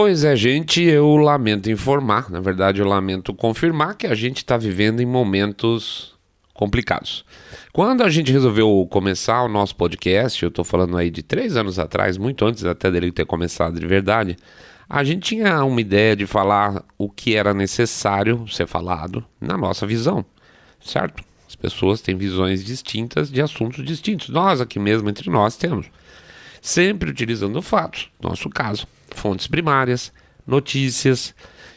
Pois é, gente, eu lamento informar, na verdade eu lamento confirmar que a gente está vivendo em momentos complicados. Quando a gente resolveu começar o nosso podcast, eu estou falando aí de 3 anos atrás, muito antes até dele ter começado de verdade, a gente tinha uma ideia de falar o que era necessário ser falado na nossa visão, certo? As pessoas têm visões distintas de assuntos distintos. Nós aqui mesmo, entre nós, temos. Sempre utilizando fatos, no nosso caso, fontes primárias, notícias.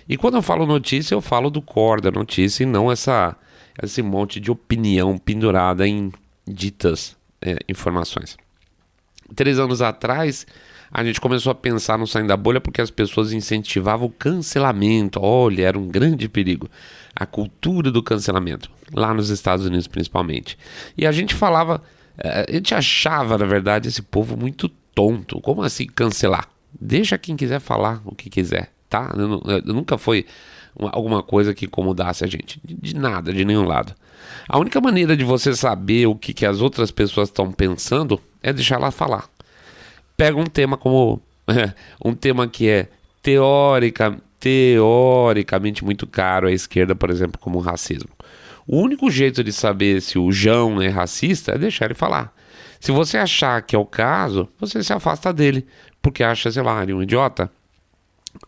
E quando eu falo notícia, eu falo do core da notícia e não esse monte de opinião pendurada em ditas informações. 3 anos atrás, a gente começou a pensar no Saindo da Bolha porque as pessoas incentivavam o cancelamento. Olha, era um grande perigo. A cultura do cancelamento, lá nos Estados Unidos principalmente. E a gente falava... A gente achava, na verdade, esse povo muito tonto. Como assim cancelar? Deixa quem quiser falar o que quiser, tá? Nunca foi alguma coisa que incomodasse a gente. De nada, de nenhum lado. A única maneira de você saber o que as outras pessoas estão pensando é deixar ela falar. Pega um tema como... um tema que é teoricamente muito caro à esquerda, por exemplo, como o racismo. O único jeito de saber se o João é racista é deixar ele falar. Se você achar que é o caso, você se afasta dele, porque acha, sei lá, ele um idiota.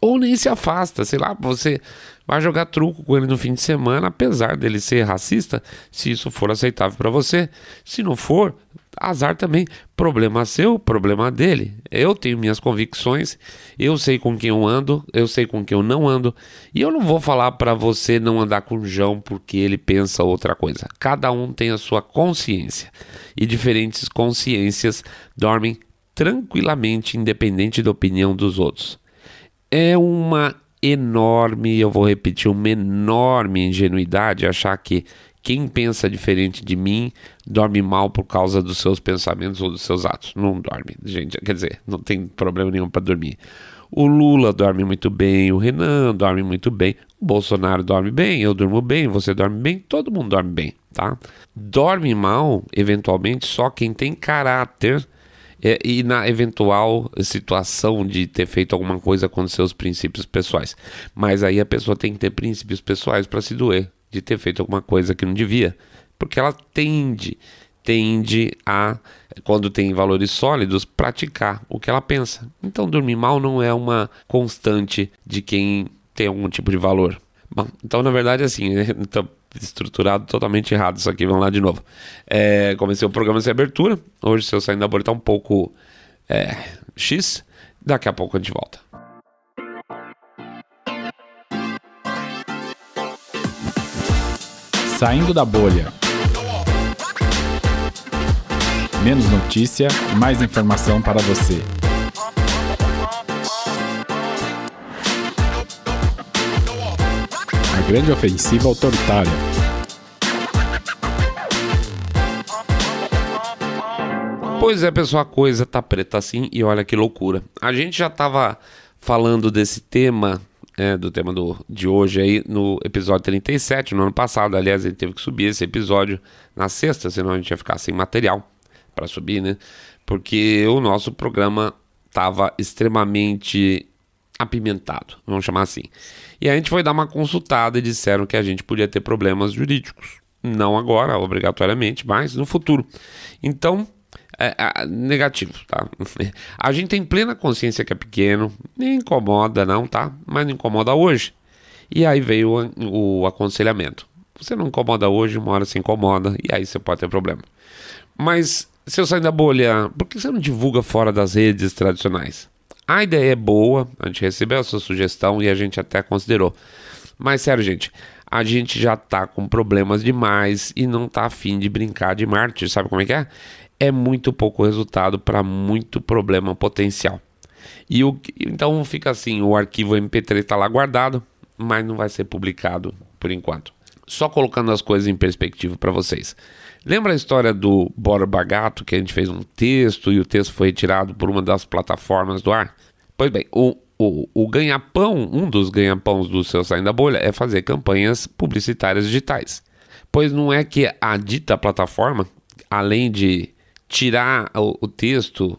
Ou nem se afasta, sei lá, você vai jogar truco com ele no fim de semana, apesar dele ser racista, se isso for aceitável para você. Se não for, azar também. Problema seu, problema dele. Eu tenho minhas convicções, eu sei com quem eu ando, eu sei com quem eu não ando, e eu não vou falar para você não andar com o João porque ele pensa outra coisa. Cada um tem a sua consciência, e diferentes consciências dormem tranquilamente, independente da opinião dos outros. É uma enorme ingenuidade achar que quem pensa diferente de mim dorme mal por causa dos seus pensamentos ou dos seus atos. Não dorme, gente. Quer dizer, não tem problema nenhum para dormir. O Lula dorme muito bem, o Renan dorme muito bem, o Bolsonaro dorme bem, eu durmo bem, você dorme bem, todo mundo dorme bem, tá? Dorme mal, eventualmente, só quem tem caráter e na eventual situação de ter feito alguma coisa com seus princípios pessoais. Mas aí a pessoa tem que ter princípios pessoais para se doer de ter feito alguma coisa que não devia. Porque ela tende a, quando tem valores sólidos, praticar o que ela pensa. Então dormir mal não é uma constante de quem tem algum tipo de valor. Bom, então na verdade assim, então, estruturado totalmente errado isso aqui, vamos lá de novo. Comecei o programa sem abertura. Hoje, se eu Saindo da Bolha, tá um pouco X. Daqui a pouco a gente volta. Saindo da Bolha. Menos notícia, mais informação para você. A grande ofensiva autoritária. Pois é, pessoal, a coisa tá preta assim e olha que loucura. A gente já tava falando desse tema, do tema de hoje aí no episódio 37, no ano passado. Aliás, a gente teve que subir esse episódio na sexta, senão a gente ia ficar sem material para subir, né? Porque o nosso programa tava extremamente apimentado, vamos chamar assim. E a gente foi dar uma consultada e disseram que a gente podia ter problemas jurídicos. Não agora, obrigatoriamente, mas no futuro. Então, negativo, tá? A gente tem plena consciência que é pequeno, nem incomoda não, tá? Mas não incomoda hoje. E aí veio o aconselhamento. Você não incomoda hoje, uma hora você incomoda, e aí você pode ter problema. Mas, se eu sair da bolha, por que você não divulga fora das redes tradicionais? A ideia é boa, a gente recebeu essa sugestão e a gente até considerou. Mas sério, gente, a gente já tá com problemas demais e não tá afim de brincar de mártir, sabe como é que é? É muito pouco resultado para muito problema potencial. Então fica assim, o arquivo MP3 está lá guardado, mas não vai ser publicado por enquanto. Só colocando as coisas em perspectiva para vocês. Lembra a história do Borba Gato, que a gente fez um texto e o texto foi retirado por uma das plataformas do ar? Pois bem, o ganha-pão, um dos ganha-pãos do seu Saindo da Bolha é fazer campanhas publicitárias digitais. Pois não é que a dita plataforma, além de tirar o texto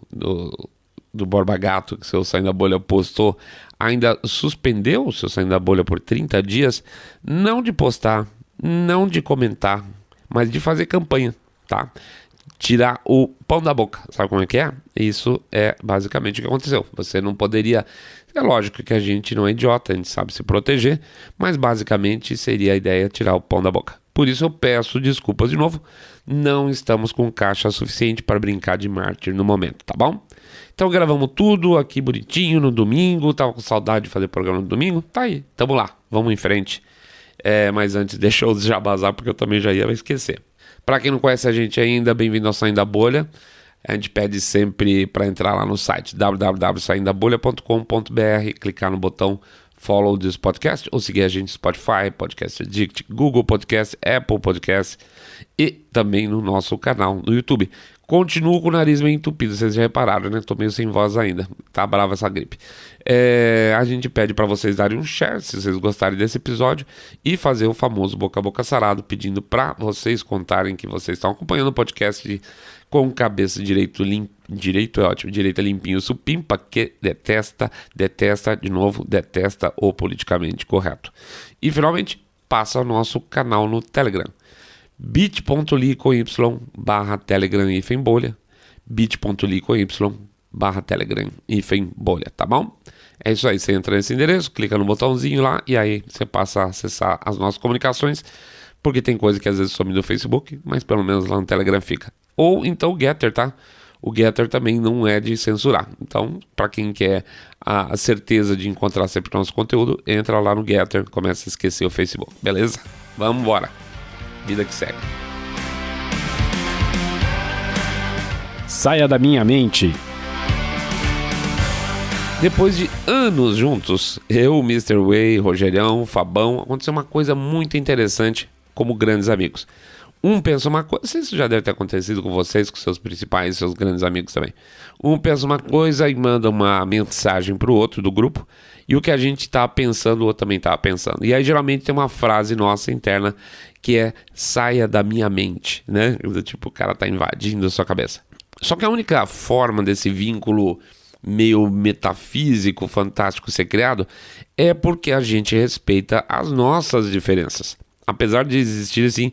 do Borba Gato que o seu Saindo da Bolha postou, ainda suspendeu o seu Saindo da Bolha por 30 dias, não de postar, não de comentar, mas de fazer campanha, tá? Tirar o pão da boca, sabe como é que é? Isso é basicamente o que aconteceu. Você não poderia... É lógico que a gente não é idiota, a gente sabe se proteger, mas basicamente seria a ideia tirar o pão da boca. Por isso eu peço desculpas de novo, não estamos com caixa suficiente para brincar de mártir no momento, tá bom? Então gravamos tudo aqui bonitinho no domingo, tava com saudade de fazer programa no domingo, tá aí, tamo lá, vamos em frente. Mas antes deixa eu já bazar porque eu também já ia esquecer. Para quem não conhece a gente ainda, bem-vindo ao Saindo da Bolha. A gente pede sempre para entrar lá no site www.saindabolha.com.br, clicar no botão follow this podcast ou seguir a gente no Spotify, Podcast Addict, Google Podcast, Apple Podcast e também no nosso canal no YouTube. Continuo com o nariz meio entupido, vocês já repararam, né? Tô meio sem voz ainda, tá brava essa gripe. A gente pede para vocês darem um share se vocês gostarem desse episódio e fazer o famoso boca a boca sarado, pedindo para vocês contarem que vocês estão acompanhando o podcast com cabeça direito é ótimo, direita limpinho, supimpa que detesta o politicamente correto. E finalmente, passa ao nosso canal no Telegram. bit.ly/telegram-bolha, bit.ly/telegram-bolha, tá bom? É isso aí, você entra nesse endereço, clica no botãozinho lá e aí você passa a acessar as nossas comunicações, porque tem coisa que às vezes some do Facebook, mas pelo menos lá no Telegram fica. Ou então o Getter, tá? O Getter também não é de censurar. Então, para quem quer a certeza de encontrar sempre o nosso conteúdo, entra lá no Getter, começa a esquecer o Facebook, beleza? Vamos embora. Vida que segue. Saia da minha mente. Depois de anos juntos, eu, Mr. Way, Rogerião, Fabão, aconteceu uma coisa muito interessante como grandes amigos. Um pensa uma coisa, não sei se isso já deve ter acontecido com vocês, com seus principais, seus grandes amigos também. Um pensa uma coisa e manda uma mensagem pro outro do grupo, e o que a gente tá pensando, o outro também tá pensando. E aí geralmente tem uma frase nossa interna que é saia da minha mente, né? Tipo, o cara tá invadindo a sua cabeça. Só que a única forma desse vínculo meio metafísico, fantástico ser criado é porque a gente respeita as nossas diferenças. Apesar de existir, assim,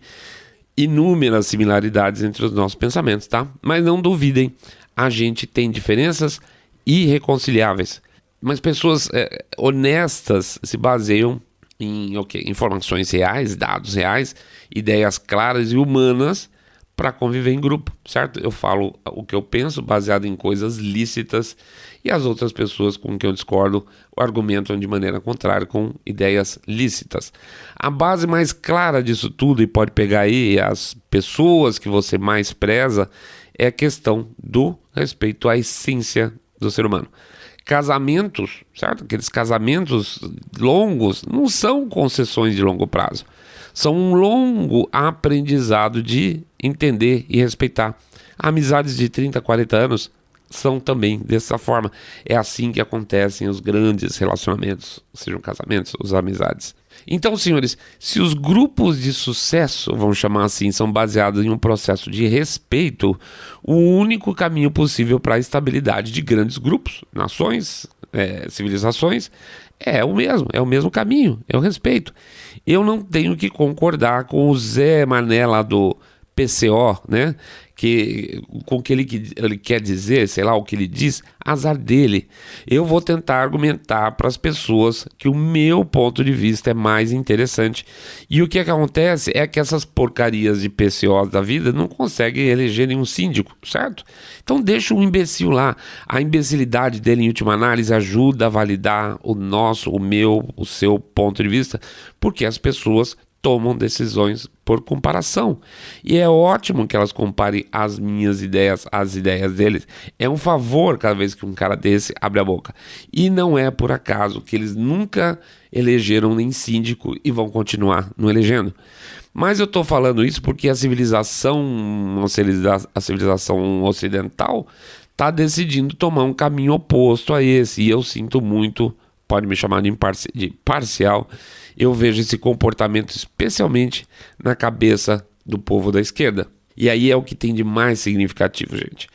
inúmeras similaridades entre os nossos pensamentos, tá? Mas não duvidem, a gente tem diferenças irreconciliáveis. Mas pessoas honestas se baseiam em informações reais, dados reais, ideias claras e humanas para conviver em grupo, certo? Eu falo o que eu penso baseado em coisas lícitas e as outras pessoas com quem eu discordo argumentam de maneira contrária com ideias lícitas. A base mais clara disso tudo, e pode pegar aí as pessoas que você mais preza, é a questão do respeito à essência do ser humano. Casamentos, certo? Aqueles casamentos longos não são concessões de longo prazo. São um longo aprendizado de entender e respeitar. Amizades de 30, 40 anos são também dessa forma. É assim que acontecem os grandes relacionamentos, sejam casamentos ou amizades. Então, senhores, se os grupos de sucesso, vamos chamar assim, são baseados em um processo de respeito, o único caminho possível para a estabilidade de grandes grupos, nações, civilizações, é o mesmo caminho, é o respeito. Eu não tenho que concordar com o Zé Mané lá do PCO, né? Com o que ele quer dizer, sei lá, o que ele diz, azar dele. Eu vou tentar argumentar para as pessoas que o meu ponto de vista é mais interessante. E o que acontece é que essas porcarias de PCOs da vida não conseguem eleger nenhum síndico, certo? Então deixa um imbecil lá. A imbecilidade dele, em última análise, ajuda a validar o seu ponto de vista, porque as pessoas tomam decisões por comparação. E é ótimo que elas comparem as minhas ideias às ideias deles. É um favor cada vez que um cara desse abre a boca. E não é por acaso que eles nunca elegeram nem síndico e vão continuar não elegendo. Mas eu estou falando isso porque a civilização ocidental está decidindo tomar um caminho oposto a esse. E eu sinto muito, pode me chamar de parcial, eu vejo esse comportamento especialmente na cabeça do povo da esquerda. E aí é o que tem de mais significativo, gente.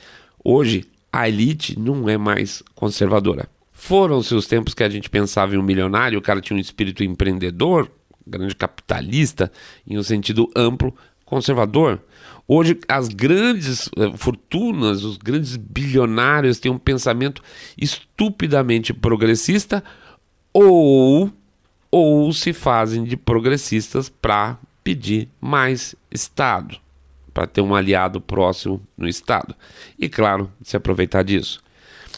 Hoje, a elite não é mais conservadora. Foram-se os tempos que a gente pensava em um milionário, o cara tinha um espírito empreendedor, grande capitalista, em um sentido amplo, conservador. Hoje, as grandes fortunas, os grandes bilionários têm um pensamento estupidamente progressista ou se fazem de progressistas para pedir mais Estado, para ter um aliado próximo no Estado. E, claro, se aproveitar disso.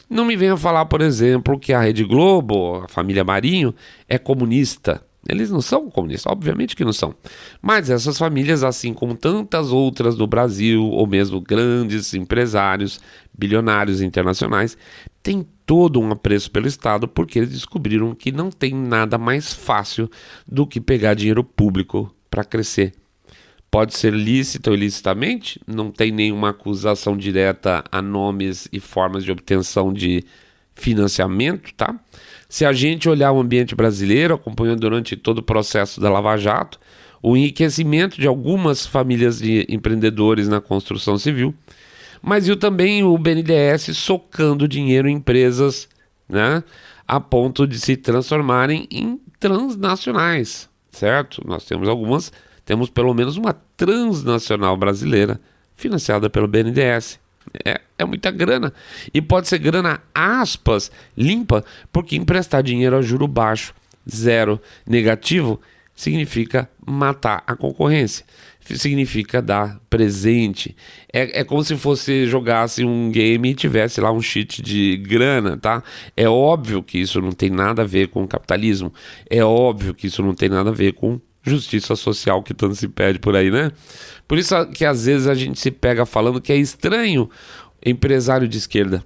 Não me venha falar, por exemplo, que a Rede Globo, a família Marinho, é comunista. Eles não são comunistas, obviamente que não são. Mas essas famílias, assim como tantas outras no Brasil, ou mesmo grandes empresários, bilionários internacionais, têm todo um apreço pelo Estado porque eles descobriram que não tem nada mais fácil do que pegar dinheiro público para crescer. Pode ser lícita ou ilicitamente, não tem nenhuma acusação direta a nomes e formas de obtenção de financiamento, tá? Se a gente olhar o ambiente brasileiro, acompanhando durante todo o processo da Lava Jato, o enriquecimento de algumas famílias de empreendedores na construção civil, mas viu também o BNDES socando dinheiro em empresas, né, a ponto de se transformarem em transnacionais, certo? Nós temos pelo menos uma transnacional brasileira financiada pelo BNDES. É muita grana. E pode ser grana, aspas, limpa, porque emprestar dinheiro a juro baixo, zero, negativo, significa matar a concorrência. Significa dar presente. É como se você jogasse um game e tivesse lá um cheat de grana, tá? É óbvio que isso não tem nada a ver com capitalismo. É óbvio que isso não tem nada a ver com justiça social que tanto se pede por aí, né? Por isso que às vezes a gente se pega falando que é estranho empresário de esquerda.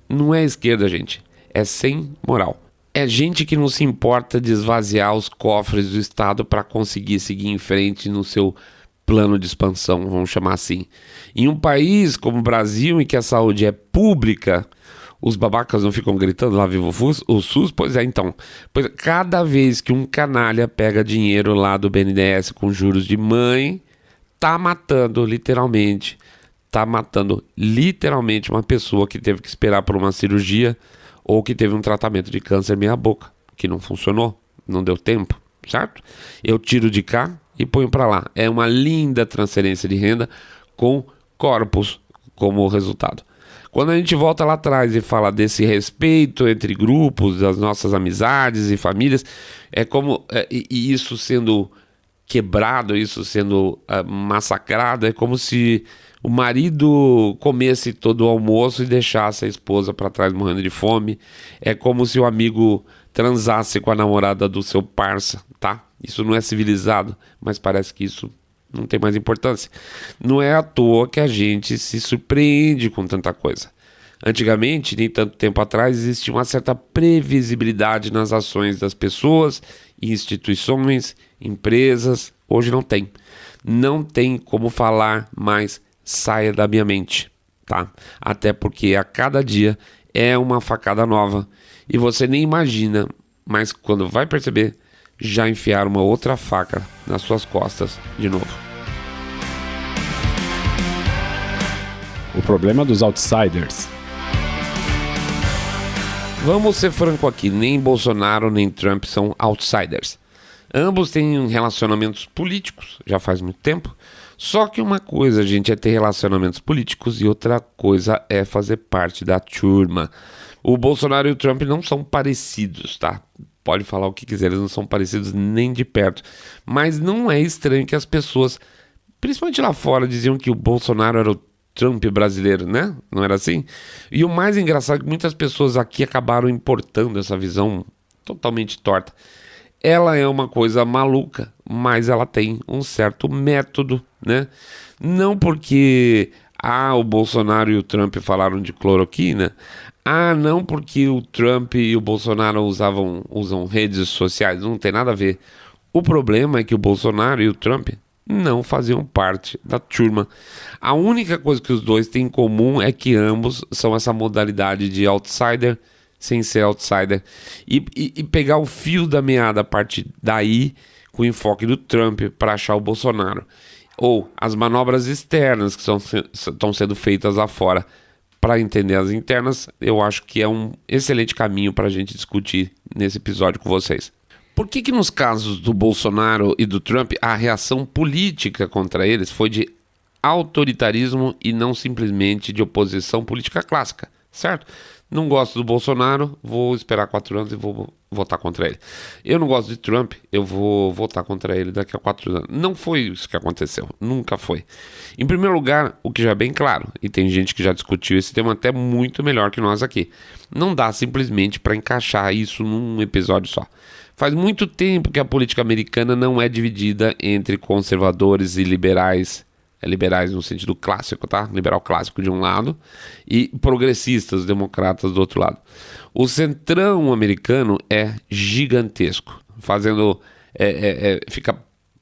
Não é esquerda, gente. É sem moral. É gente que não se importa de esvaziar os cofres do Estado para conseguir seguir em frente no seu plano de expansão, vamos chamar assim. Em um país como o Brasil, em que a saúde é pública, os babacas não ficam gritando lá viva o SUS? Pois é, então. Cada vez que um canalha pega dinheiro lá do BNDES com juros de mãe, tá matando literalmente uma pessoa que teve que esperar por uma cirurgia ou que teve um tratamento de câncer meia boca, que não funcionou, não deu tempo, certo? Eu tiro de cá e ponho para lá. É uma linda transferência de renda com corpos como resultado. Quando a gente volta lá atrás e fala desse respeito entre grupos, das nossas amizades e famílias, é como e isso sendo quebrado, isso sendo massacrado, é como se o marido comesse todo o almoço e deixasse a esposa para trás morrendo de fome. É como se o amigo transasse com a namorada do seu parça, tá? Isso não é civilizado, mas parece que isso não tem mais importância. Não é à toa que a gente se surpreende com tanta coisa. Antigamente, nem tanto tempo atrás, existia uma certa previsibilidade nas ações das pessoas, instituições, empresas. Hoje não tem. Não tem como falar mais saia da minha mente, tá? Até porque a cada dia é uma facada nova e você nem imagina, mas quando vai perceber, já enfiaram uma outra faca nas suas costas de novo. O problema dos outsiders. Vamos ser franco aqui, nem Bolsonaro nem Trump são outsiders. Ambos têm relacionamentos políticos, já faz muito tempo. Só que uma coisa, gente, é ter relacionamentos políticos e outra coisa é fazer parte da turma. O Bolsonaro e o Trump não são parecidos, tá? Pode falar o que quiser, eles não são parecidos nem de perto. Mas não é estranho que as pessoas, principalmente lá fora, diziam que o Bolsonaro era o Trump brasileiro, né? Não era assim? E o mais engraçado é que muitas pessoas aqui acabaram importando essa visão totalmente torta. Ela é uma coisa maluca, mas ela tem um certo método, né? Não porque o Bolsonaro e o Trump falaram de cloroquina, não porque o Trump e o Bolsonaro usam redes sociais, não tem nada a ver. O problema é que o Bolsonaro e o Trump não faziam parte da turma. A única coisa que os dois têm em comum é que ambos são essa modalidade de outsider sem ser outsider, e pegar o fio da meada a partir daí, com o enfoque do Trump para achar o Bolsonaro, ou as manobras externas que estão sendo feitas lá fora para entender as internas, eu acho que é um excelente caminho para a gente discutir nesse episódio com vocês. Por que nos casos do Bolsonaro e do Trump, a reação política contra eles foi de autoritarismo e não simplesmente de oposição política clássica, certo? Não gosto do Bolsonaro, vou esperar 4 anos e vou votar contra ele. Eu não gosto de Trump, eu vou votar contra ele daqui a 4 anos. Não foi isso que aconteceu, nunca foi. Em primeiro lugar, o que já é bem claro, e tem gente que já discutiu esse tema até muito melhor que nós aqui, não dá simplesmente para encaixar isso num episódio só. Faz muito tempo que a política americana não é dividida entre conservadores e liberais, liberais no sentido clássico, tá? Liberal clássico de um lado e progressistas, democratas do outro lado. O centrão americano é gigantesco, fazendo fica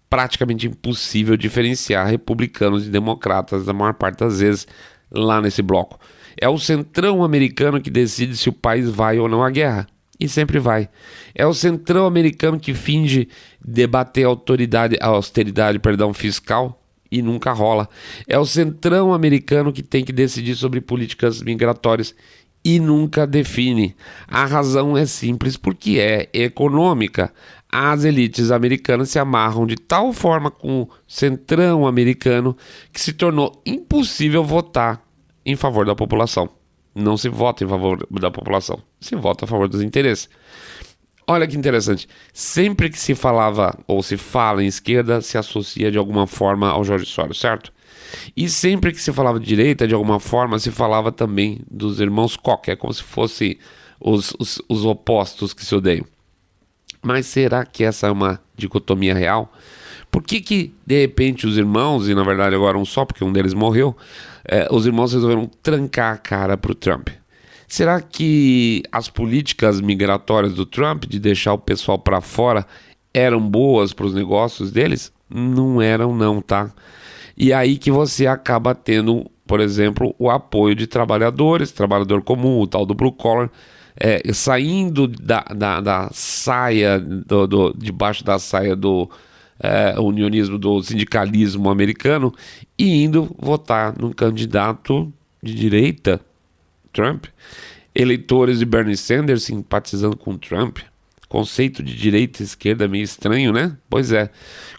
praticamente impossível diferenciar republicanos e democratas da maior parte das vezes lá nesse bloco. É o centrão americano que decide se o país vai ou não à guerra. E sempre vai. É o centrão americano que finge debater a austeridade fiscal e nunca rola. É o centrão americano que tem que decidir sobre políticas migratórias e nunca define. A razão é simples, porque é econômica. As elites americanas se amarram de tal forma com o centrão americano que se tornou impossível votar em favor da população. Não se vota em favor da população, se vota a favor dos interesses. Olha que interessante, sempre que se falava ou se fala em esquerda, se associa de alguma forma ao Jorge Soros, certo? E sempre que se falava de direita, de alguma forma, se falava também dos irmãos Koch, é como se fossem os opostos que se odeiam. Mas será que essa é uma dicotomia real? Por que de repente os irmãos, e na verdade agora um só, porque um deles morreu, os irmãos resolveram trancar a cara para o Trump? Será que as políticas migratórias do Trump, de deixar o pessoal para fora, eram boas para os negócios deles? Não eram não, tá? E aí que você acaba tendo, por exemplo, o apoio de trabalhadores, trabalhador comum, o tal do blue collar, saindo da saia, debaixo da saia do unionismo, do sindicalismo americano, e indo votar num candidato de direita, Trump. Eleitores de Bernie Sanders simpatizando com Trump. Conceito de direita e esquerda meio estranho, né? Pois é.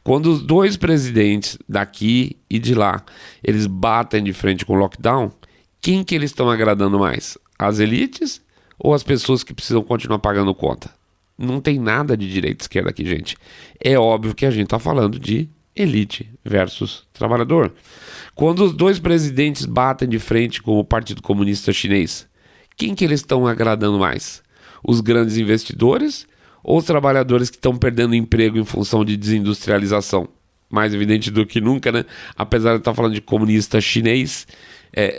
Quando os dois presidentes daqui e de lá, eles batem de frente com o lockdown, quem que eles estão agradando mais? As elites ou as pessoas que precisam continuar pagando conta? Não tem nada de direita e esquerda aqui, gente. É óbvio que a gente está falando de elite versus trabalhador. Quando os dois presidentes batem de frente com o Partido Comunista Chinês, quem que eles estão agradando mais? Os grandes investidores ou os trabalhadores que estão perdendo emprego em função de desindustrialização? Mais evidente do que nunca, né? Apesar de estar falando de comunista chinês,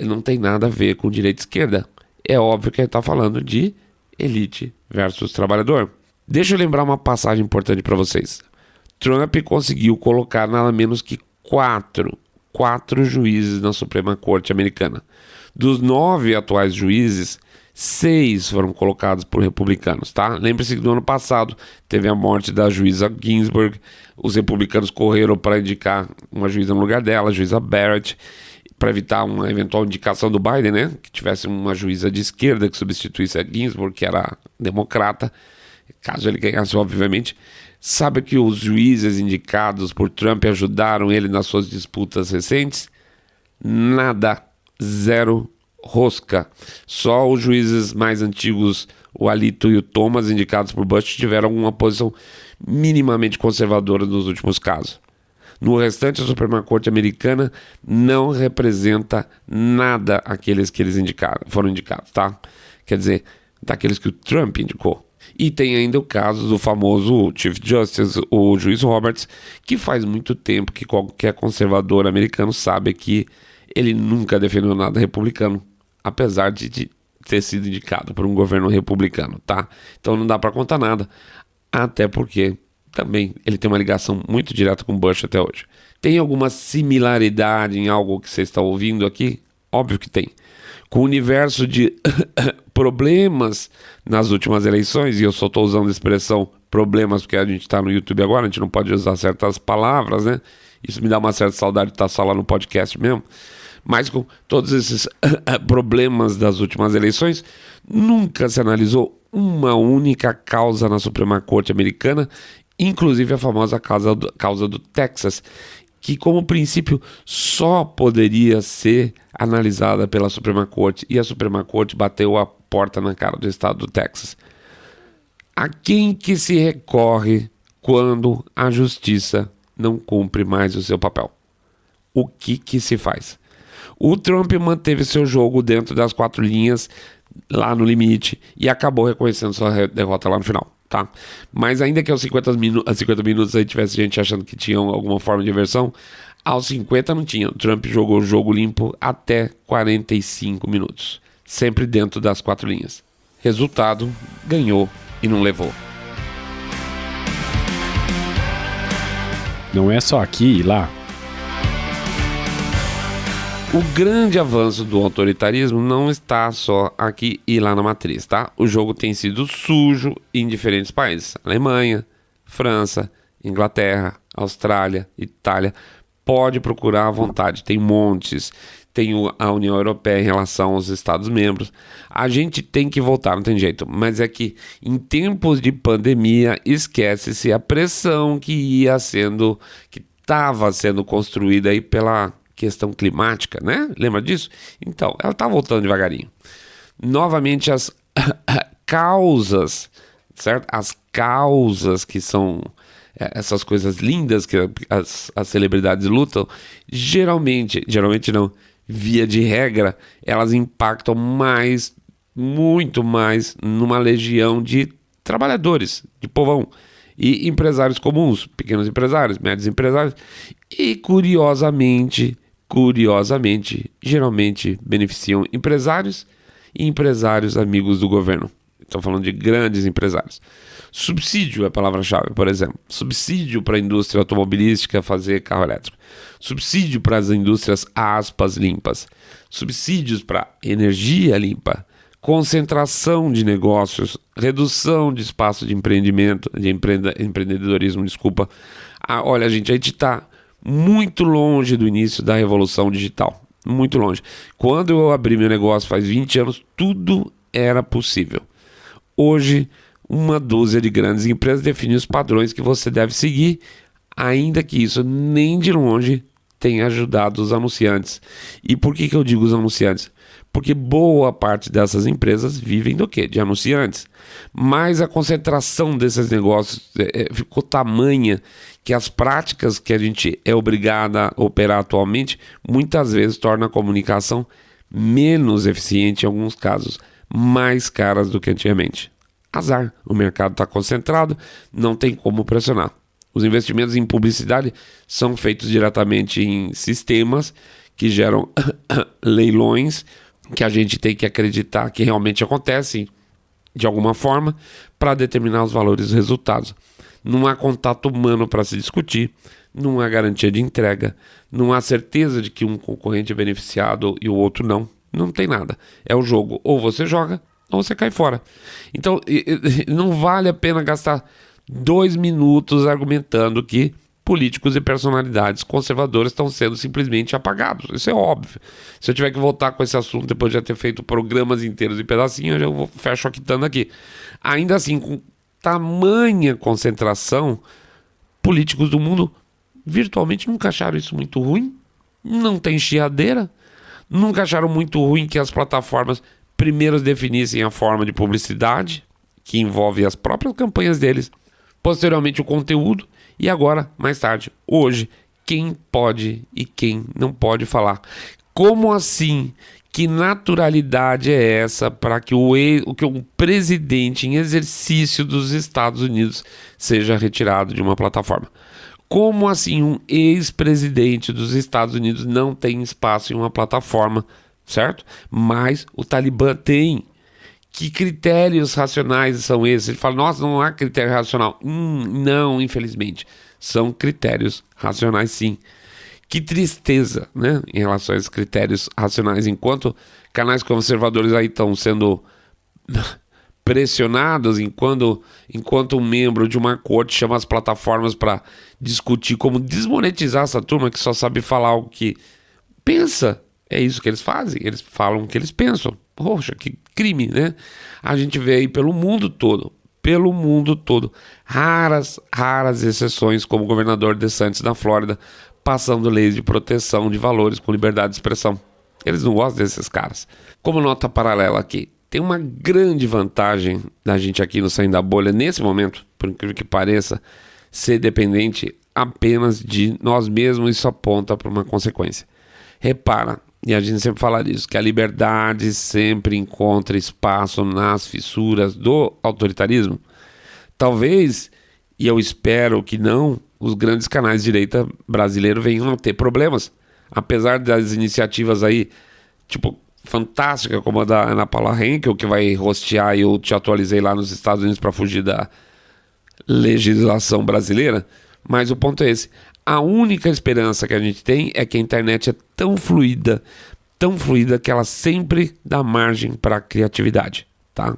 não tem nada a ver com direita e esquerda. É óbvio que ele está falando de elite versus trabalhador. Deixa eu lembrar uma passagem importante para vocês. Trump conseguiu colocar nada menos que quatro juízes na Suprema Corte americana. Dos 9 atuais juízes, 6 foram colocados por republicanos, tá? Lembre-se que no ano passado teve a morte da juíza Ginsburg, os republicanos correram para indicar uma juíza no lugar dela, a juíza Barrett, para evitar uma eventual indicação do Biden, né? Que tivesse uma juíza de esquerda que substituísse a Ginsburg, que era democrata, caso ele ganhasse, obviamente. Sabe que os juízes indicados por Trump ajudaram ele nas suas disputas recentes? Nada, zero rosca. Só os juízes mais antigos, o Alito e o Thomas, indicados por Bush, tiveram uma posição minimamente conservadora nos últimos casos. No restante, a Suprema Corte americana não representa nada aqueles que eles foram indicados, tá? Quer dizer, daqueles que o Trump indicou. E tem ainda o caso do famoso Chief Justice, o juiz Roberts, que faz muito tempo que qualquer conservador americano sabe que ele nunca defendeu nada republicano, apesar de ter sido indicado por um governo republicano, tá? Então não dá para contar nada, até porque também ele tem uma ligação muito direta com Bush até hoje. Tem alguma similaridade em algo que você está ouvindo aqui? Óbvio que tem. Com o universo de problemas nas últimas eleições, e eu só estou usando a expressão problemas porque a gente está no YouTube agora, a gente não pode usar certas palavras, né? Isso me dá uma certa saudade de estar só lá no podcast mesmo. Mas com todos esses problemas das últimas eleições, nunca se analisou uma única causa na Suprema Corte americana, inclusive a famosa causa do Texas, que como princípio só poderia ser analisada pela Suprema Corte, e a Suprema Corte bateu a porta na cara do estado do Texas. A quem que se recorre quando a justiça não cumpre mais o seu papel? O que se faz? O Trump manteve seu jogo dentro das 4 linhas, lá no limite, e acabou reconhecendo sua derrota lá no final, tá? Mas ainda que aos 50 minutos aí tivesse gente achando que tinha alguma forma de inversão, aos 50 não tinha. O Trump jogou o jogo limpo até 45 minutos, sempre dentro das 4 linhas. Resultado, ganhou e não levou. Não é só aqui e lá. O grande avanço do autoritarismo não está só aqui e lá na matriz, tá? O jogo tem sido sujo em diferentes países. Alemanha, França, Inglaterra, Austrália, Itália. Pode procurar à vontade, tem montes. Tem a União Europeia em relação aos Estados-membros. A gente tem que voltar, não tem jeito. Mas é que em tempos de pandemia, esquece-se a pressão que estava sendo construída aí pela questão climática, né? Lembra disso? Então, ela está voltando devagarinho. Novamente, as causas, certo? As causas que são essas coisas lindas que as celebridades lutam, geralmente não, via de regra, elas impactam muito mais numa legião de trabalhadores, de povão, e empresários comuns, pequenos empresários, médios empresários, e curiosamente, geralmente beneficiam empresários e empresários amigos do governo. Estou falando de grandes empresários. Subsídio é a palavra-chave, por exemplo. Subsídio para a indústria automobilística fazer carro elétrico. Subsídio para as indústrias aspas limpas. Subsídios para energia limpa. Concentração de negócios. Redução de espaço de empreendimento, empreendedorismo, desculpa. Olha, gente, a gente está muito longe do início da revolução digital. Muito longe. Quando eu abri meu negócio faz 20 anos, tudo era possível. Hoje, uma dúzia de grandes empresas define os padrões que você deve seguir, ainda que isso nem de longe tenha ajudado os anunciantes. E por que eu digo os anunciantes? Porque boa parte dessas empresas vivem do quê? De anunciantes. Mas a concentração desses negócios ficou tamanha que as práticas que a gente é obrigado a operar atualmente muitas vezes tornam a comunicação menos eficiente, em alguns casos mais caras do que antigamente. Azar, o mercado está concentrado, não tem como pressionar. Os investimentos em publicidade são feitos diretamente em sistemas que geram leilões que a gente tem que acreditar que realmente acontecem de alguma forma para determinar os valores e resultados. Não há contato humano para se discutir, não há garantia de entrega, não há certeza de que um concorrente é beneficiado e o outro não. Não tem nada. É o jogo. Ou você joga, ou você cai fora. Então, não vale a pena gastar 2 minutos argumentando que políticos e personalidades conservadoras estão sendo simplesmente apagados. Isso é óbvio. Se eu tiver que voltar com esse assunto depois de já ter feito programas inteiros e pedacinhos, eu já fecho aquitando aqui. Ainda assim, com tamanha concentração, políticos do mundo virtualmente nunca acharam isso muito ruim. Não tem chiadeira. Nunca acharam muito ruim que as plataformas primeiro definissem a forma de publicidade, que envolve as próprias campanhas deles, posteriormente o conteúdo, e agora, mais tarde, hoje, quem pode e quem não pode falar. Como assim? Que naturalidade é essa para que um presidente em exercício dos Estados Unidos seja retirado de uma plataforma? Como assim um ex-presidente dos Estados Unidos não tem espaço em uma plataforma, certo? Mas o Talibã tem. Que critérios racionais são esses? Ele fala, nossa, não há critério racional. Não, infelizmente. São critérios racionais, sim. Que tristeza, né? Em relação a esses critérios racionais. Enquanto canais conservadores aí estão sendo pressionados, enquanto um membro de uma corte chama as plataformas para discutir como desmonetizar essa turma que só sabe falar algo que pensa É isso que eles fazem, eles falam o que eles pensam. Poxa, que crime, né? A gente vê aí pelo mundo todo, raras exceções, como o governador DeSantis na Flórida, passando leis de proteção de valores com liberdade de expressão. Eles não gostam desses caras. Como nota paralela aqui, tem uma grande vantagem da gente aqui no Saindo da Bolha, nesse momento, por incrível que pareça, ser dependente apenas de nós mesmos. Isso aponta para uma consequência. Repara, e a gente sempre fala disso, que a liberdade sempre encontra espaço nas fissuras do autoritarismo. Talvez, e eu espero que não, os grandes canais de direita brasileiros venham a ter problemas. Apesar das iniciativas aí, tipo, fantástica, como a da Ana Paula Henkel, que vai rostear, e eu te atualizei lá nos Estados Unidos para fugir da legislação brasileira, mas o ponto é esse. A única esperança que a gente tem é que a internet é tão fluida que ela sempre dá margem para a criatividade, tá?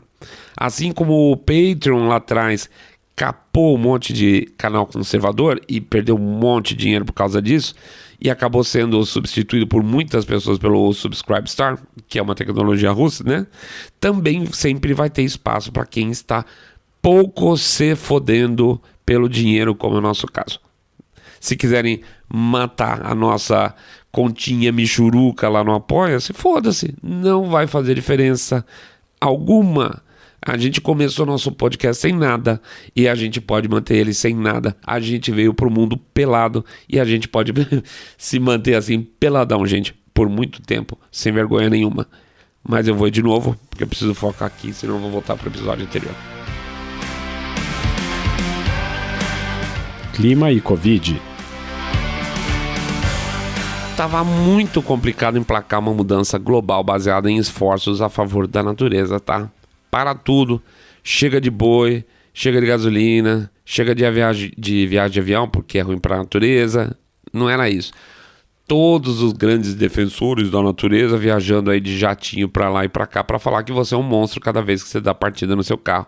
Assim como o Patreon lá atrás capou um monte de canal conservador e perdeu um monte de dinheiro por causa disso, e acabou sendo substituído por muitas pessoas pelo Subscribestar, que é uma tecnologia russa, né? Também sempre vai ter espaço para quem está pouco se fodendo pelo dinheiro, como é o nosso caso. Se quiserem matar a nossa continha michuruca lá no Apoia-se, foda-se, não vai fazer diferença alguma. A gente começou nosso podcast sem nada e a gente pode manter ele sem nada. A gente veio pro mundo pelado e a gente pode se manter assim, peladão, gente, por muito tempo, sem vergonha nenhuma. Mas eu vou de novo, porque eu preciso focar aqui, senão eu vou voltar pro episódio anterior. Clima e Covid. Tava muito complicado emplacar uma mudança global baseada em esforços a favor da natureza, tá? Para tudo, chega de boi, chega de gasolina, chega de viagem de avião porque é ruim para a natureza. Não era isso. Todos os grandes defensores da natureza viajando aí de jatinho para lá e para cá para falar que você é um monstro cada vez que você dá partida no seu carro.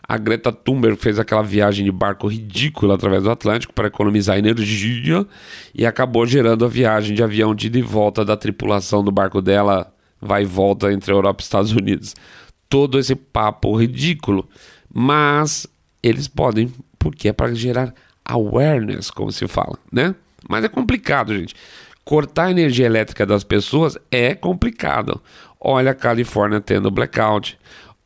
A Greta Thunberg fez aquela viagem de barco ridícula através do Atlântico para economizar energia e acabou gerando a viagem de avião de ida e volta da tripulação do barco dela, vai e volta entre a Europa e Estados Unidos. Todo esse papo ridículo, mas eles podem, porque é para gerar awareness, como se fala, né? Mas é complicado, gente. Cortar a energia elétrica das pessoas é complicado. Olha a Califórnia tendo blackout.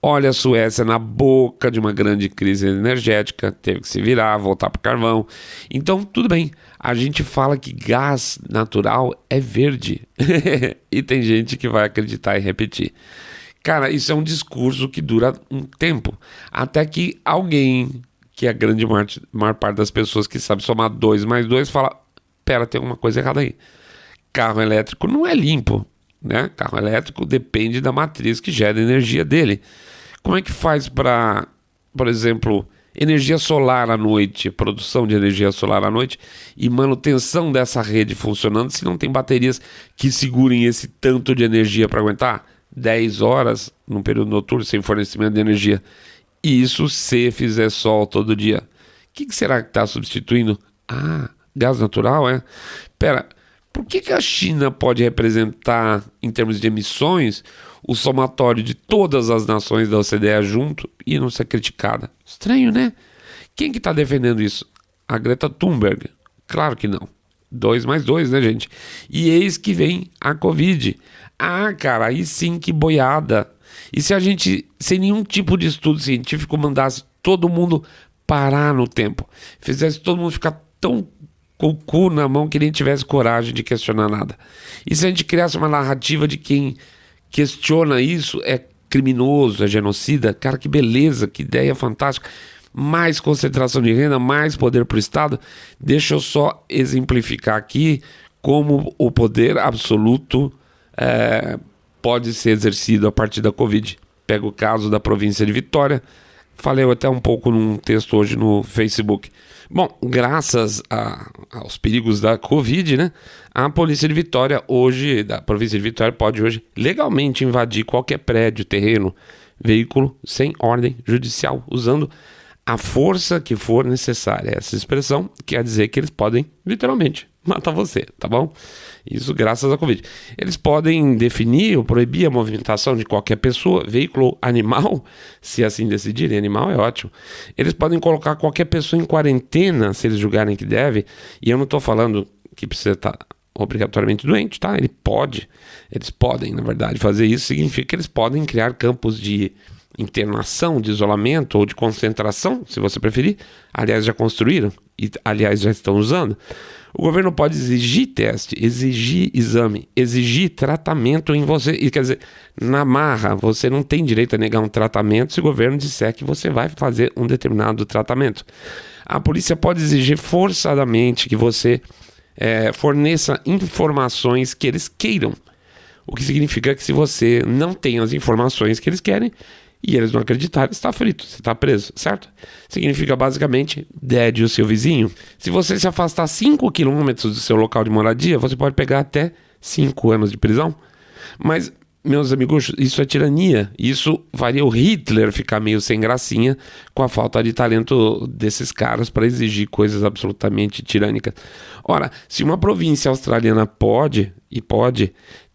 Olha a Suécia na boca de uma grande crise energética, teve que se virar, voltar para o carvão. Então, tudo bem, a gente fala que gás natural é verde. E tem gente que vai acreditar e repetir. Cara, isso é um discurso que dura um tempo, até que alguém, que é a grande maior parte das pessoas que sabe somar 2 mais 2, fala, pera, tem alguma coisa errada aí. Carro elétrico não é limpo, né? Carro elétrico depende da matriz que gera a energia dele. Como é que faz para, por exemplo, energia solar à noite, produção de energia solar à noite e manutenção dessa rede funcionando se não tem baterias que segurem esse tanto de energia para aguentar 10 horas num período noturno sem fornecimento de energia? Isso se fizer sol todo dia. O que será que está substituindo? Ah, gás natural, é? Pera, por que a China pode representar, em termos de emissões, o somatório de todas as nações da OCDE junto e não ser criticada? Estranho, né? Quem que está defendendo isso? A Greta Thunberg? Claro que não. 2 mais 2, né, gente? E eis que vem a Covid. Ah, cara, aí sim, que boiada. E se a gente, sem nenhum tipo de estudo científico, mandasse todo mundo parar no tempo, fizesse todo mundo ficar tão com o cu na mão que nem tivesse coragem de questionar nada. E se a gente criasse uma narrativa de quem questiona isso é criminoso, é genocida, cara, que beleza, que ideia fantástica. Mais concentração de renda, mais poder para o Estado. Deixa eu só exemplificar aqui como o poder absoluto pode ser exercido a partir da Covid. Pega o caso da província de Vitória. Falei até um pouco num texto hoje no Facebook. Bom, graças aos perigos da Covid, né? A polícia de Vitória hoje, da província de Vitória, pode hoje legalmente invadir qualquer prédio, terreno, veículo, sem ordem judicial, usando a força que for necessária. Essa expressão quer dizer que eles podem, literalmente, mata você, tá bom? Isso graças à Covid. Eles podem definir ou proibir a movimentação de qualquer pessoa, veículo, animal, se assim decidirem. Animal é ótimo. Eles podem colocar qualquer pessoa em quarentena, se eles julgarem que deve. E eu não estou falando que precisa estar obrigatoriamente doente, tá? Eles podem, na verdade, fazer isso. Significa que eles podem criar campos de internação, de isolamento ou de concentração, se você preferir. Aliás, já construíram e, aliás, já estão usando. O governo pode exigir teste, exigir exame, exigir tratamento em você. E, quer dizer, na marra, você não tem direito a negar um tratamento se o governo disser que você vai fazer um determinado tratamento. A polícia pode exigir forçadamente que você forneça informações que eles queiram. O que significa que se você não tem as informações que eles querem e eles não acreditarem, está frito, você está preso, certo? Significa basicamente, dede o seu vizinho. Se você se afastar 5 quilômetros do seu local de moradia, você pode pegar até 5 anos de prisão. Mas, meus amigos, isso é tirania. Isso faria o Hitler ficar meio sem gracinha com a falta de talento desses caras para exigir coisas absolutamente tirânicas. Ora, se uma província australiana pode,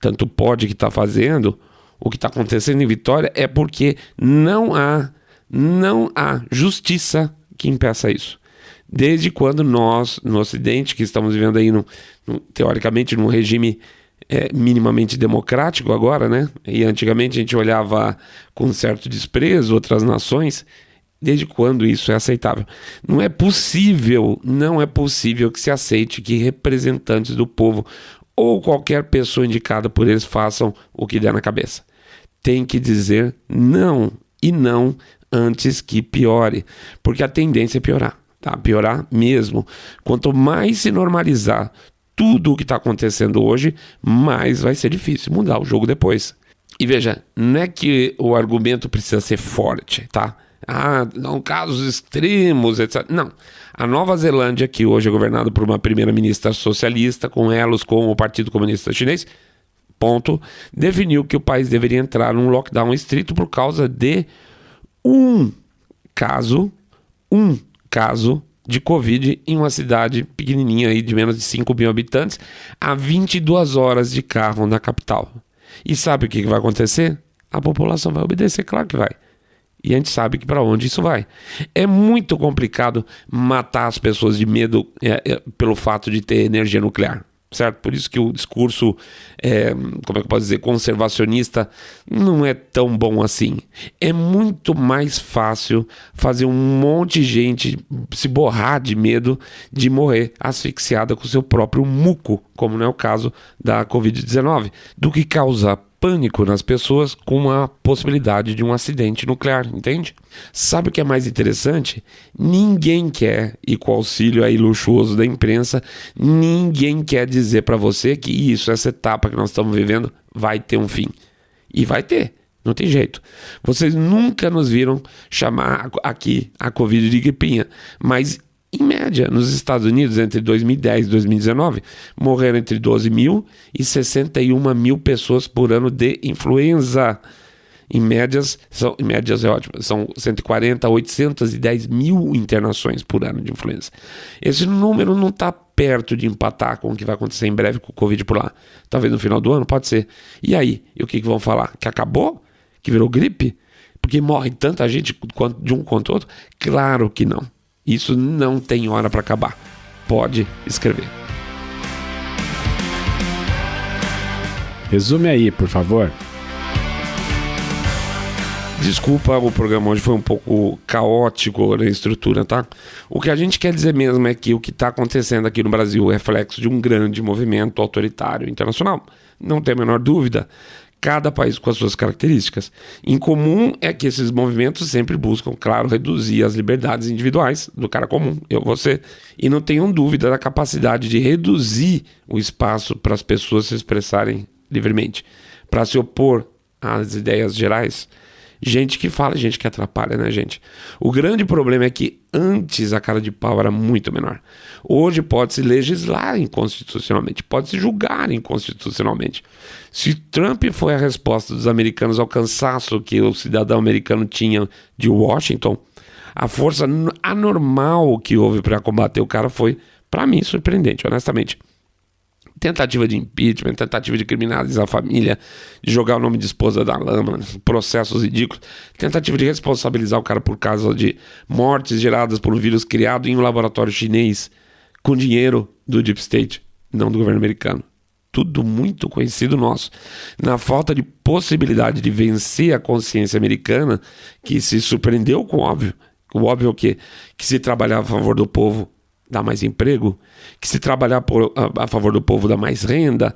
tanto pode que está fazendo, o que está acontecendo em Vitória é porque não há justiça que impeça isso. Desde quando nós, no Ocidente, que estamos vivendo aí, teoricamente, num regime minimamente democrático agora, né? E antigamente a gente olhava com certo desprezo outras nações. Desde quando isso é aceitável? Não é possível que se aceite que representantes do povo ou qualquer pessoa indicada por eles façam o que der na cabeça. Tem que dizer não e não antes que piore, porque a tendência é piorar, tá? Piorar mesmo. Quanto mais se normalizar tudo o que está acontecendo hoje, mais vai ser difícil mudar o jogo depois. E veja, não é que o argumento precisa ser forte, tá? Não, casos extremos, etc. Não. A Nova Zelândia, que hoje é governada por uma primeira-ministra socialista, com elos com o Partido Comunista Chinês, definiu que o país deveria entrar num lockdown estrito por causa de um caso de Covid em uma cidade pequenininha aí de menos de 5 mil habitantes, a 22 horas de carro na capital. E sabe o que vai acontecer? A população vai obedecer, claro que vai. E a gente sabe que para onde isso vai. É muito complicado matar as pessoas de medo pelo fato de ter energia nuclear, certo? Por isso que o discurso, como é que eu posso dizer, conservacionista não é tão bom assim. É muito mais fácil fazer um monte de gente se borrar de medo de morrer asfixiada com o seu próprio muco, como não é o caso da Covid-19, do que causar pânico nas pessoas com a possibilidade de um acidente nuclear, entende? Sabe o que é mais interessante? Ninguém quer, e com o auxílio aí luxuoso da imprensa, ninguém quer dizer para você que essa etapa que nós estamos vivendo vai ter um fim. E vai ter, não tem jeito. Vocês nunca nos viram chamar aqui a Covid de gripinha, mas em média, nos Estados Unidos, entre 2010 e 2019, morreram entre 12 mil e 61 mil pessoas por ano de influenza. Em médias é ótimo, são 140 a 810 mil internações por ano de influenza. Esse número não está perto de empatar com o que vai acontecer em breve com o Covid por lá. Talvez no final do ano, pode ser. E aí, o que vão falar? Que acabou? Que virou gripe? Porque morre tanta gente de um quanto outro? Claro que não. Isso não tem hora para acabar. Pode escrever. Resume aí, por favor. Desculpa, o programa hoje foi um pouco caótico na estrutura, tá? O que a gente quer dizer mesmo é que o que está acontecendo aqui no Brasil é reflexo de um grande movimento autoritário internacional. Não tem a menor dúvida. Cada país com as suas características. Em comum é que esses movimentos sempre buscam, claro, reduzir as liberdades individuais do cara comum, eu, você. E não tenham dúvida da capacidade de reduzir o espaço para as pessoas se expressarem livremente, para se opor às ideias gerais. Gente que fala, gente que atrapalha, né, gente? O grande problema é que antes a cara de pau era muito menor. Hoje pode-se legislar inconstitucionalmente, pode-se julgar inconstitucionalmente. Se Trump foi a resposta dos americanos ao cansaço que o cidadão americano tinha de Washington, a força anormal que houve para combater o cara foi, para mim, surpreendente, honestamente. Tentativa de impeachment, tentativa de criminalizar a família, de jogar o nome de esposa da lama, processos ridículos, tentativa de responsabilizar o cara por causa de mortes geradas por um vírus criado em um laboratório chinês com dinheiro do Deep State, não do governo americano. Tudo muito conhecido nosso. Na falta de possibilidade de vencer a consciência americana, que se surpreendeu com o óbvio. O óbvio é o quê? Que se trabalhar a favor do povo dá mais emprego, que se trabalhar a favor do povo dá mais renda,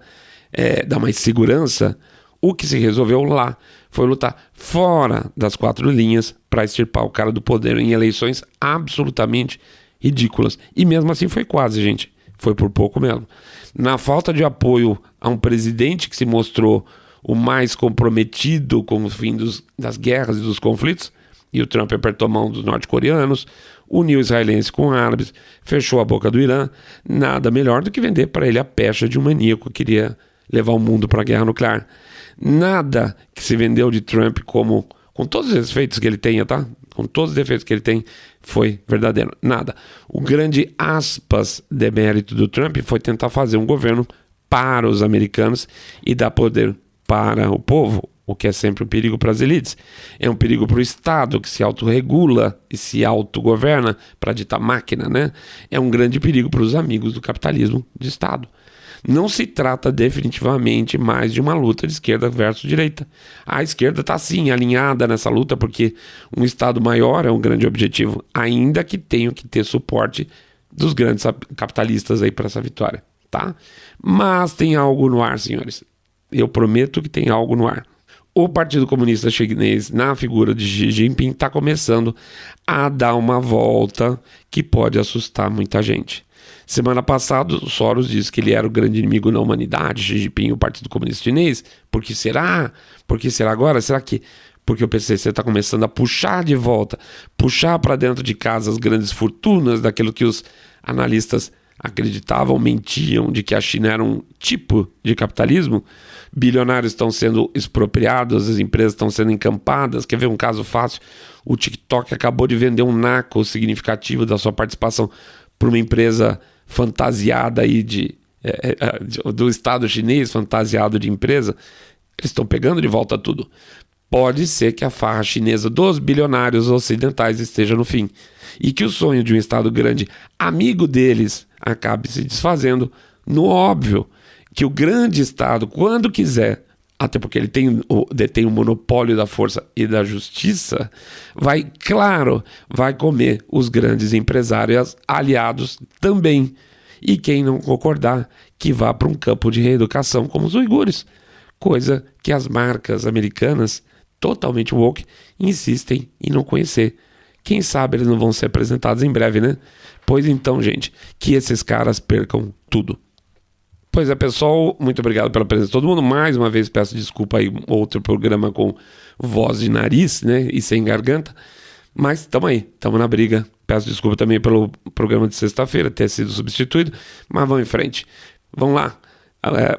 dá mais segurança. O que se resolveu lá foi lutar fora das 4 linhas para extirpar o cara do poder em eleições absolutamente ridículas. E mesmo assim foi quase, gente. Foi por pouco mesmo. Na falta de apoio a um presidente que se mostrou o mais comprometido com o fim das guerras e dos conflitos, e o Trump apertou a mão dos norte-coreanos, uniu israelenses com árabes, fechou a boca do Irã, nada melhor do que vender para ele a pecha de um maníaco que queria levar o mundo para a guerra nuclear. Nada que se vendeu de Trump com todos os defeitos que ele tenha, tá? Com todos os defeitos que ele tem, foi verdadeiro. Nada. O grande aspas demérito do Trump foi tentar fazer um governo para os americanos e dar poder para o povo, o que é sempre um perigo para as elites. É um perigo para o Estado, que se autorregula e se autogoverna para ditar máquina, né? É um grande perigo para os amigos do capitalismo de Estado. Não se trata definitivamente mais de uma luta de esquerda versus direita. A esquerda está sim alinhada nessa luta porque um Estado maior é um grande objetivo, ainda que tenha que ter suporte dos grandes capitalistas aí para essa vitória, tá? Mas tem algo no ar, senhores. Eu prometo que tem algo no ar. O Partido Comunista Chinês, na figura de Xi Jinping, está começando a dar uma volta que pode assustar muita gente. Semana passada, o Soros disse que ele era o grande inimigo da humanidade, Xi Jinping, o Partido Comunista Chinês. Por que será? Por que será agora? Será que porque o PCC está começando a puxar de volta, puxar para dentro de casa as grandes fortunas daquilo que os analistas acreditavam, mentiam, de que a China era um tipo de capitalismo? Bilionários estão sendo expropriados, as empresas estão sendo encampadas. Quer ver um caso fácil? O TikTok acabou de vender um naco significativo da sua participação para uma empresa fantasiada aí do Estado chinês, fantasiado de empresa. Eles estão pegando de volta tudo. Pode ser que a farra chinesa dos bilionários ocidentais esteja no fim e que o sonho de um Estado grande, amigo deles, acabe se desfazendo no óbvio que o grande Estado, quando quiser, até porque ele detém o monopólio da força e da justiça, vai comer os grandes empresários aliados também. E quem não concordar, que vá para um campo de reeducação como os uigures, coisa que as marcas americanas, totalmente woke, insistem em não conhecer. Quem sabe eles não vão ser apresentados em breve, né? Pois então, gente, que esses caras percam tudo. Pois é, pessoal, muito obrigado pela presença de todo mundo. Mais uma vez peço desculpa aí, outro programa com voz de nariz, né, e sem garganta. Mas estamos aí, estamos na briga. Peço desculpa também pelo programa de sexta-feira ter sido substituído, mas vamos em frente. Vamos lá.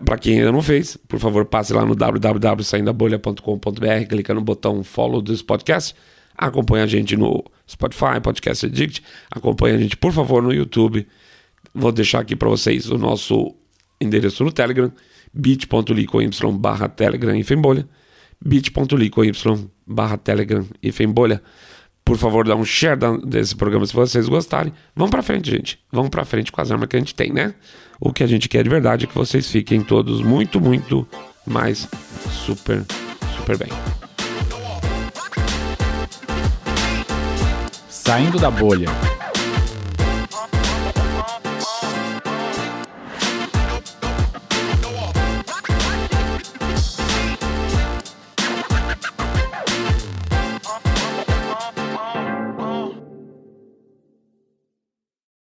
Para quem ainda não fez, por favor, passe lá no www.saindabolha.com.br, clica no botão follow desse podcast, acompanha a gente no Spotify, Podcast Addict, acompanha a gente, por favor, no YouTube. Vou deixar aqui para vocês o nosso endereço no Telegram, bit.ly/Telegram e Fembolha, bit.ly/Telegram e Fembolha. Por favor, dá um share desse programa se vocês gostarem. Vamos pra frente, gente. Vamos pra frente com as armas que a gente tem, né? O que a gente quer de verdade é que vocês fiquem todos muito, muito mais super, super bem. Saindo da bolha.